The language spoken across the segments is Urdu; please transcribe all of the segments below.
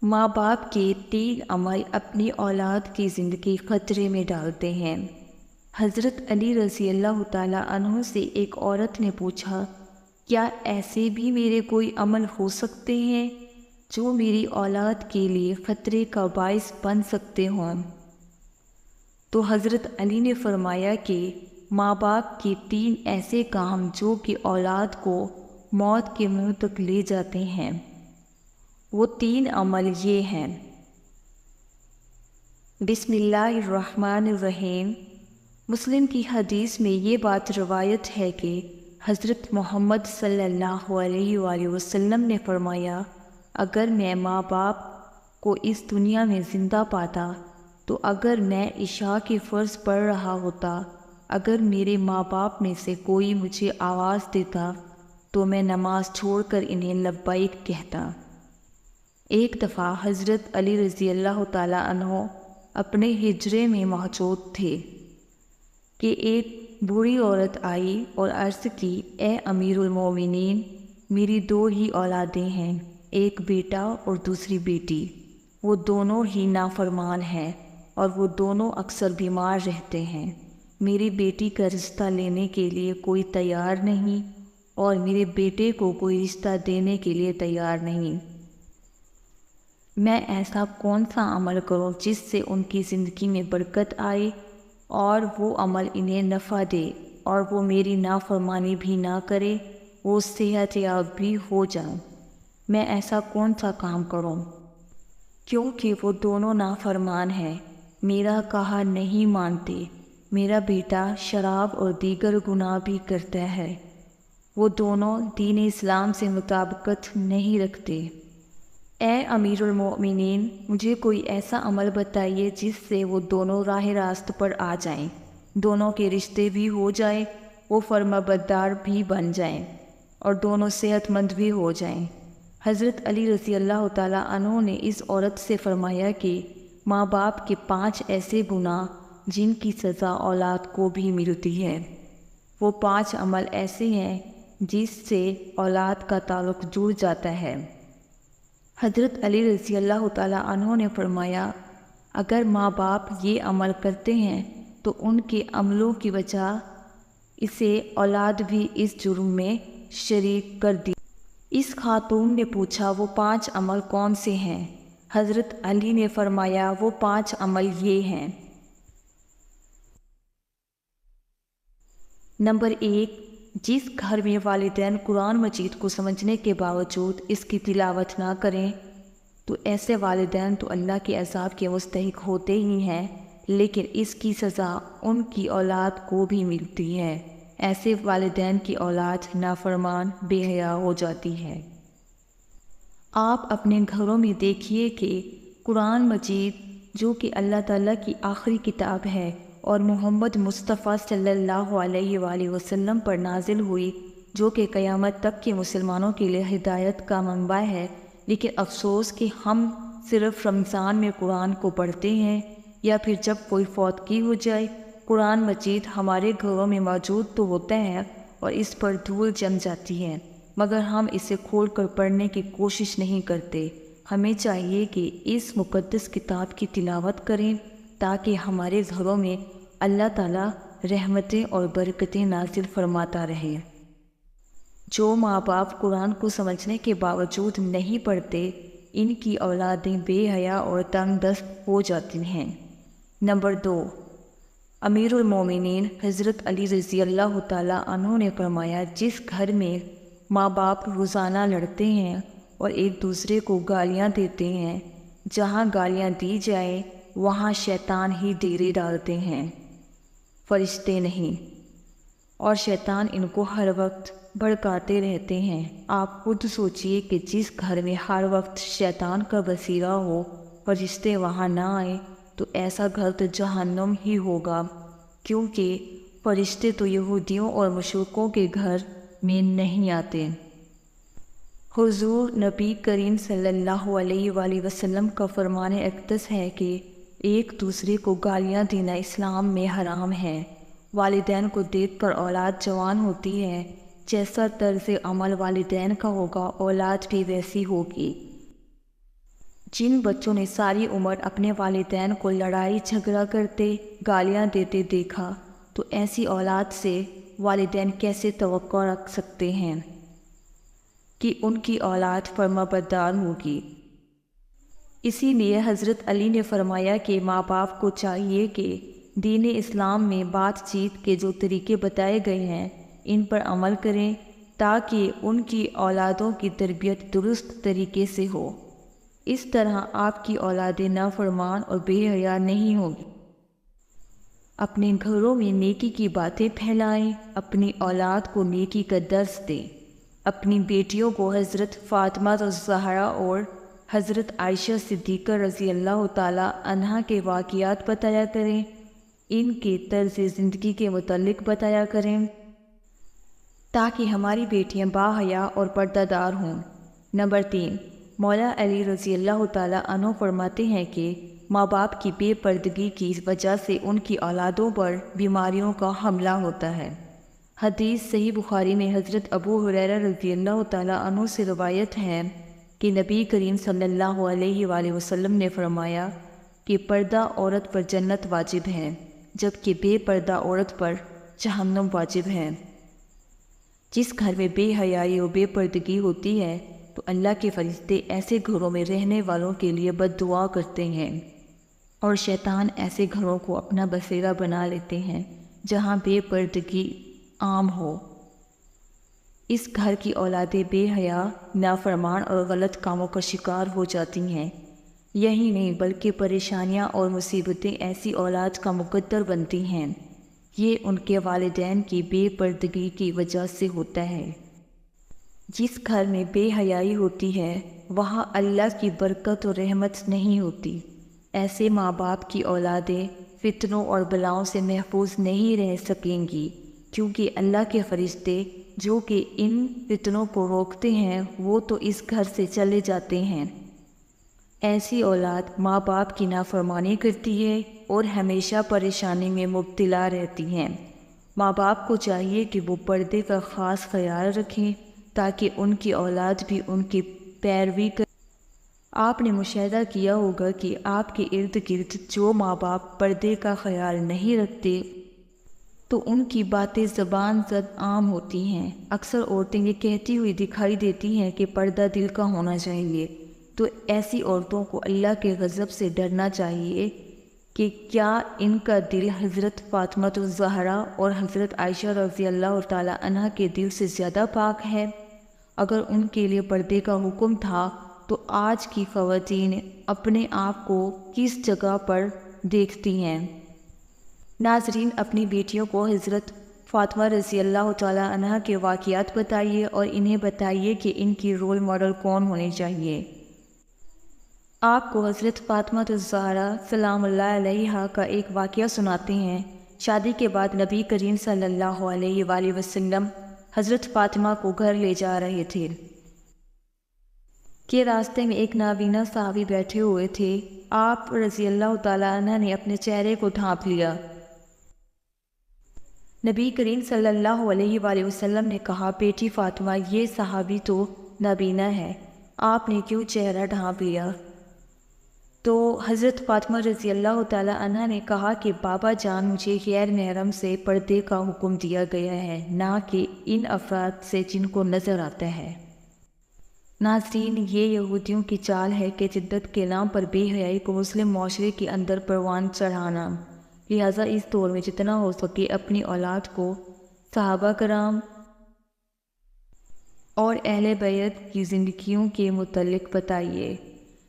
ماں باپ کے 3 عمل اپنی اولاد کی زندگی خطرے میں ڈالتے ہیں۔ حضرت علی رضی اللہ تعالیٰ عنہ سے ایک عورت نے پوچھا، کیا ایسے بھی میرے کوئی عمل ہو سکتے ہیں جو میری اولاد کے لیے خطرے کا باعث بن سکتے ہوں؟ تو حضرت علی نے فرمایا کہ ماں باپ کے 3 ایسے کام جو کہ اولاد کو موت کے منہ تک لے جاتے ہیں، وہ 3 عمل یہ ہیں۔ بسم اللہ الرحمن الرحیم۔ مسلم کی حدیث میں یہ بات روایت ہے کہ حضرت محمد صلی اللہ علیہ وآلہ وسلم نے فرمایا، اگر میں ماں باپ کو اس دنیا میں زندہ پاتا تو اگر میں عشاء کی فرض پڑھ رہا ہوتا، اگر میرے ماں باپ میں سے کوئی مجھے آواز دیتا تو میں نماز چھوڑ کر انہیں لبیک کہتا۔ ایک دفعہ حضرت علی رضی اللہ تعالیٰ عنہ اپنے حجرے میں موجود تھے کہ ایک بوڑھی عورت آئی اور عرض کی، اے امیر المومنین، میری 2 ہی اولادیں ہیں، ایک بیٹا اور دوسری بیٹی، وہ دونوں ہی نافرمان ہیں اور وہ دونوں اکثر بیمار رہتے ہیں۔ میری بیٹی کا رشتہ لینے کے لیے کوئی تیار نہیں اور میرے بیٹے کو کوئی رشتہ دینے کے لیے تیار نہیں۔ میں ایسا کون سا عمل کروں جس سے ان کی زندگی میں برکت آئے اور وہ عمل انہیں نفع دے اور وہ میری نافرمانی بھی نہ کرے، وہ صحت یاب بھی ہو جائیں؟ میں ایسا کون سا کام کروں؟ کیونکہ وہ دونوں نافرمان ہیں، میرا کہا نہیں مانتے، میرا بیٹا شراب اور دیگر گناہ بھی کرتا ہے، وہ دونوں دین اسلام سے مطابقت نہیں رکھتے۔ اے امیر المؤمنین، مجھے کوئی ایسا عمل بتائیے جس سے وہ دونوں راہ راست پر آ جائیں، دونوں کے رشتے بھی ہو جائیں، وہ فرمانبردار بھی بن جائیں اور دونوں صحت مند بھی ہو جائیں۔ حضرت علی رضی اللہ تعالیٰ عنہ نے اس عورت سے فرمایا کہ ماں باپ کے 5 ایسے گناہ جن کی سزا اولاد کو بھی ملتی ہے، وہ 5 عمل ایسے ہیں جس سے اولاد کا تعلق جڑ جاتا ہے۔ حضرت علی رضی اللہ تعالیٰ عنہ نے فرمایا، اگر ماں باپ یہ عمل کرتے ہیں تو ان کے عملوں کی وجہ اسے اولاد بھی اس جرم میں شریک کر دی۔ اس خاتون نے پوچھا، وہ 5 عمل کون سے ہیں؟ حضرت علی نے فرمایا، وہ 5 عمل یہ ہیں۔ نمبر 1، جس گھر میں والدین قرآن مجید کو سمجھنے کے باوجود اس کی تلاوت نہ کریں تو ایسے والدین تو اللہ کے عذاب کے مستحق ہوتے ہی ہیں، لیکن اس کی سزا ان کی اولاد کو بھی ملتی ہے۔ ایسے والدین کی اولاد نافرمان بے حیا ہو جاتی ہے۔ آپ اپنے گھروں میں دیکھیے کہ قرآن مجید جو کہ اللہ تعالیٰ کی آخری کتاب ہے اور محمد مصطفیٰ صلی اللہ علیہ وآلہ وسلم پر نازل ہوئی، جو کہ قیامت تک کے مسلمانوں کے لیے ہدایت کا منبع ہے، لیکن افسوس کہ ہم صرف رمضان میں قرآن کو پڑھتے ہیں یا پھر جب کوئی فوتگی ہو جائے۔ قرآن مجید ہمارے گھروں میں موجود تو ہوتا ہے اور اس پر دھول جم جاتی ہے، مگر ہم اسے کھول کر پڑھنے کی کوشش نہیں کرتے۔ ہمیں چاہیے کہ اس مقدس کتاب کی تلاوت کریں تاکہ ہمارے گھروں میں اللہ تعالیٰ رحمتیں اور برکتیں نازل فرماتا رہے۔ جو ماں باپ قرآن کو سمجھنے کے باوجود نہیں پڑھتے، ان کی اولادیں بے حیا اور تنگ دست ہو جاتی ہیں۔ نمبر 2، امیر المومنین حضرت علی رضی اللہ تعالیٰ عنہ نے فرمایا، جس گھر میں ماں باپ روزانہ لڑتے ہیں اور ایک دوسرے کو گالیاں دیتے ہیں، جہاں گالیاں دی جائیں وہاں شیطان ہی ڈیرے ڈالتے ہیں، فرشتے نہیں، اور شیطان ان کو ہر وقت بھڑکاتے رہتے ہیں۔ آپ خود سوچئے کہ جس گھر میں ہر وقت شیطان کا بسیرا ہو، فرشتے وہاں نہ آئیں، تو ایسا گھر تو جہنم ہی ہوگا، کیونکہ فرشتے تو یہودیوں اور مشرکوں کے گھر میں نہیں آتے۔ حضور نبی کریم صلی اللہ علیہ وآلہ وسلم کا فرمان اقدس ہے کہ ایک دوسرے کو گالیاں دینا اسلام میں حرام ہے۔ والدین کو دیکھ کر اولاد جوان ہوتی ہے، جیسا طرز عمل والدین کا ہوگا اولاد بھی ویسی ہوگی۔ جن بچوں نے ساری عمر اپنے والدین کو لڑائی جھگڑا کرتے گالیاں دیتے دیکھا تو ایسی اولاد سے والدین کیسے توقع رکھ سکتے ہیں کہ ان کی اولاد فرمانبردار ہوگی۔ اسی لیے حضرت علی نے فرمایا کہ ماں باپ کو چاہیے کہ دین اسلام میں بات چیت کے جو طریقے بتائے گئے ہیں ان پر عمل کریں تاکہ ان کی اولادوں کی تربیت درست طریقے سے ہو۔ اس طرح آپ کی اولادیں نافرمان اور بے حیا نہیں ہوگی۔ اپنے گھروں میں نیکی کی باتیں پھیلائیں، اپنی اولاد کو نیکی کا درس دیں۔ اپنی بیٹیوں کو حضرت فاطمہ الزہرا اور حضرت عائشہ صدیقہ رضی اللہ تعالی عنہا کے واقعات بتایا کریں، ان کے طرز زندگی کے متعلق بتایا کریں تاکہ ہماری بیٹیاں باحیا اور پردہ دار ہوں۔ نمبر 3، مولا علی رضی اللہ تعالی عنہ فرماتے ہیں کہ ماں باپ کی بے پردگی کی وجہ سے ان کی اولادوں پر بیماریوں کا حملہ ہوتا ہے۔ حدیث صحیح بخاری میں حضرت ابو ہریرہ رضی اللہ تعالی عنہ سے روایت ہے کہ نبی کریم صلی اللہ علیہ وآلہ وسلم نے فرمایا کہ پردہ عورت پر جنت واجب ہے جبکہ بے پردہ عورت پر جہنم واجب ہے۔ جس گھر میں بے حیائی و بے پردگی ہوتی ہے تو اللہ کے فرشتے ایسے گھروں میں رہنے والوں کے لیے بد دعا کرتے ہیں، اور شیطان ایسے گھروں کو اپنا بسیرا بنا لیتے ہیں جہاں بے پردگی عام ہو۔ اس گھر کی اولادیں بے حیا، نافرمان اور غلط کاموں کا شکار ہو جاتی ہیں۔ یہی نہیں بلکہ پریشانیاں اور مصیبتیں ایسی اولاد کا مقدر بنتی ہیں۔ یہ ان کے والدین کی بے پردگی کی وجہ سے ہوتا ہے۔ جس گھر میں بے حیائی ہوتی ہے وہاں اللہ کی برکت اور رحمت نہیں ہوتی۔ ایسے ماں باپ کی اولادیں فتنوں اور بلاؤں سے محفوظ نہیں رہ سکیں گی، کیونکہ اللہ کے فرشتے جو کہ ان فتنوں کو روکتے ہیں وہ تو اس گھر سے چلے جاتے ہیں۔ ایسی اولاد ماں باپ کی نافرمانی کرتی ہے اور ہمیشہ پریشانی میں مبتلا رہتی ہیں۔ ماں باپ کو چاہیے کہ وہ پردے کا خاص خیال رکھیں تاکہ ان کی اولاد بھی ان کی پیروی کرے۔ آپ نے مشاہدہ کیا ہوگا کہ آپ کے ارد گرد جو ماں باپ پردے کا خیال نہیں رکھتے تو ان کی باتیں زبان زد عام ہوتی ہیں۔ اکثر عورتیں یہ کہتی ہوئی دکھائی دیتی ہیں کہ پردہ دل کا ہونا چاہیے، تو ایسی عورتوں کو اللہ کے غضب سے ڈرنا چاہیے کہ کیا ان کا دل حضرت فاطمہ الزہرا اور حضرت عائشہ رضی اللہ تعالی عنہ کے دل سے زیادہ پاک ہے؟ اگر ان کے لیے پردے کا حکم تھا تو آج کی خواتین اپنے آپ کو کس جگہ پر دیکھتی ہیں؟ ناظرین، اپنی بیٹیوں کو حضرت فاطمہ رضی اللہ تعالی عنہ کے واقعات بتائیے اور انہیں بتائیے کہ ان کی رول ماڈل کون ہونے چاہیے۔ آپ کو حضرت فاطمہ الزہرا سلام اللہ علیہا کا ایک واقعہ سناتے ہیں۔ شادی کے بعد نبی کریم صلی اللہ علیہ وآلہ وسلم حضرت فاطمہ کو گھر لے جا رہے تھے کہ راستے میں ایک نابینا صحابی بیٹھے ہوئے تھے۔ آپ رضی اللہ تعالیٰ عنہ نے اپنے چہرے کو ڈھانپ لیا۔ نبی کریم صلی اللہ علیہ وآلہ وسلم نے کہا، بیٹی فاطمہ، یہ صحابی تو نابینا ہے، آپ نے کیوں چہرہ ڈھانپ لیا؟ تو حضرت فاطمہ رضی اللہ تعالیٰ عنہ نے کہا کہ بابا جان، مجھے غیر محرم سے پردے کا حکم دیا گیا ہے، نہ کہ ان افراد سے جن کو نظر آتا ہے۔ ناظرین، یہ یہودیوں کی چال ہے کہ جدت کے نام پر بے حیائی کو مسلم معاشرے کے اندر پروان چڑھانا۔ لہٰذا اس دور میں جتنا ہو سکے اپنی اولاد کو صحابہ کرام اور اہل بیت کی زندگیوں کے متعلق بتائیے۔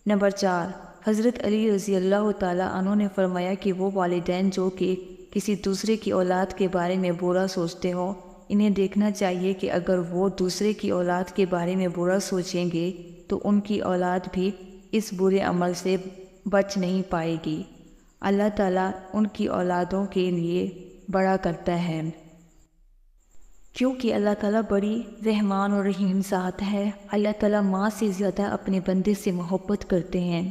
نمبر 4، حضرت علی رضی اللہ تعالیٰ عنہ نے فرمایا کہ وہ والدین جو کہ کسی دوسرے کی اولاد کے بارے میں برا سوچتے ہوں، انہیں دیکھنا چاہیے کہ اگر وہ دوسرے کی اولاد کے بارے میں برا سوچیں گے تو ان کی اولاد بھی اس برے عمل سے بچ نہیں پائے گی۔ اللہ تعالیٰ ان کی اولادوں کے لیے بڑا کرتا ہے، کیونکہ اللہ تعالیٰ بڑی رحمان اور رحیم ذات ہے۔ اللہ تعالیٰ ماں سے زیادہ اپنے بندے سے محبت کرتے ہیں۔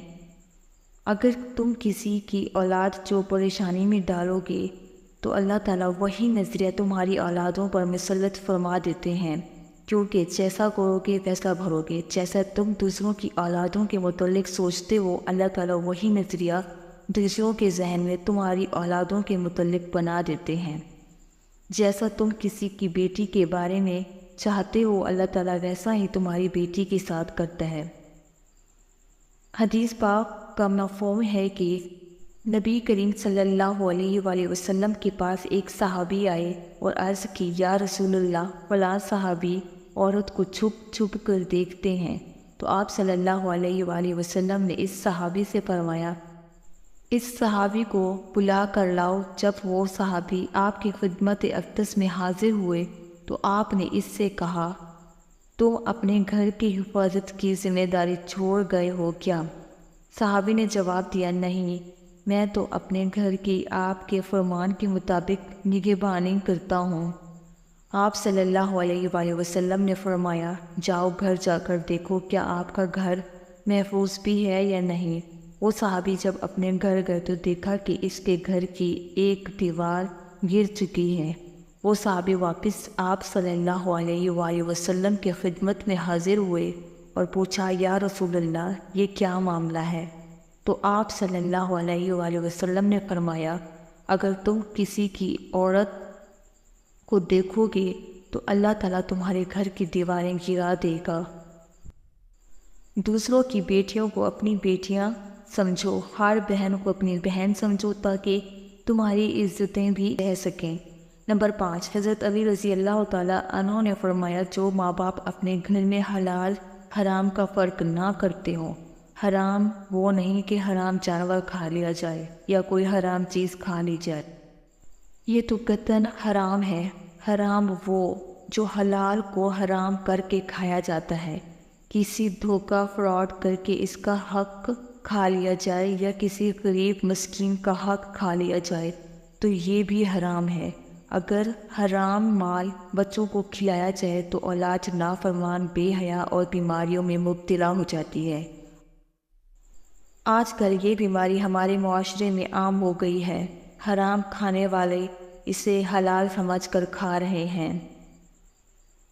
اگر تم کسی کی اولاد جو پریشانی میں ڈالو گے تو اللہ تعالیٰ وہی نظریہ تمہاری اولادوں پر مسلط فرما دیتے ہیں۔ کیونکہ جیسا کرو گے ویسا بھرو گے۔ جیسا تم دوسروں کی اولادوں کے متعلق سوچتے ہو، اللہ تعالیٰ وہی نظریہ دوسروں کے ذہن میں تمہاری اولادوں کے متعلق بنا دیتے ہیں۔ جیسا تم کسی کی بیٹی کے بارے میں چاہتے ہو، اللہ تعالیٰ ویسا ہی تمہاری بیٹی کے ساتھ کرتا ہے۔ حدیث پاک کا مفہوم ہے کہ نبی کریم صلی اللہ علیہ وآلہ وسلم کے پاس ایک صحابی آئے اور عرض کی، یا رسول اللہ، فلاں صحابی عورت کو چھپ چھپ کر دیکھتے ہیں۔ تو آپ صلی اللہ علیہ وآلہ وسلم نے اس صحابی سے فرمایا، اس صحابی کو بلا کر لاؤ۔ جب وہ صحابی آپ کی خدمت اقدس میں حاضر ہوئے تو آپ نے اس سے کہا، تم اپنے گھر کی حفاظت کی ذمہ داری چھوڑ گئے ہو کیا؟ صحابی نے جواب دیا، نہیں، میں تو اپنے گھر کی آپ کے فرمان کے مطابق نگہبانی کرتا ہوں۔ آپ صلی اللہ علیہ وآلہ وسلم نے فرمایا، جاؤ گھر جا کر دیکھو کیا آپ کا گھر محفوظ بھی ہے یا نہیں۔ وہ صحابی جب اپنے گھر گئے تو دیکھا کہ اس کے گھر کی ایک دیوار گر چکی ہے۔ وہ صحابی واپس آپ صلی اللہ علیہ وآلہ وسلم کی خدمت میں حاضر ہوئے اور پوچھا، یا رسول اللہ، یہ کیا معاملہ ہے؟ تو آپ صلی اللہ علیہ وآلہ وسلم نے فرمایا، اگر تم کسی کی عورت کو دیکھو گے تو اللہ تعالیٰ تمہارے گھر کی دیواریں گرا دے گا۔ دوسروں کی بیٹیوں کو اپنی بیٹیاں سمجھو، ہر بہن کو اپنی بہن سمجھو، تاکہ تمہاری عزتیں بھی رہ سکیں۔ نمبر 5، حضرت علی رضی اللہ تعالیٰ عنہ نے فرمایا، جو ماں باپ اپنے گھر میں حلال حرام کا فرق نہ کرتے ہوں، حرام وہ نہیں کہ حرام جانور کھا لیا جائے یا کوئی حرام چیز کھا لی جائے، یہ تو قطعاً حرام ہے۔ حرام وہ جو حلال کو حرام کر کے کھایا جاتا ہے، کسی دھوکہ فراڈ کر کے اس کا حق کھا لیا جائے یا کسی غریب مسکین کا حق کھا لیا جائے تو یہ بھی حرام ہے۔ اگر حرام مال بچوں کو کھلایا جائے تو اولاد نافرمان، بے حیا اور بیماریوں میں مبتلا ہو جاتی ہے۔ آج کل یہ بیماری ہمارے معاشرے میں عام ہو گئی ہے۔ حرام کھانے والے اسے حلال سمجھ کر کھا رہے ہیں۔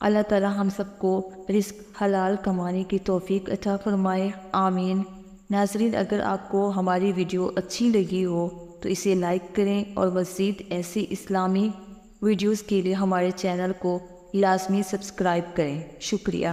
اللہ تعالیٰ ہم سب کو رزق حلال کمانے کی توفیق عطا فرمائے، آمین۔ ناظرین، اگر آپ کو ہماری ویڈیو اچھی لگی ہو تو اسے لائک کریں اور مزید ایسی اسلامی ویڈیوز کے لیے ہمارے چینل کو لازمی سبسکرائب کریں۔ شکریہ۔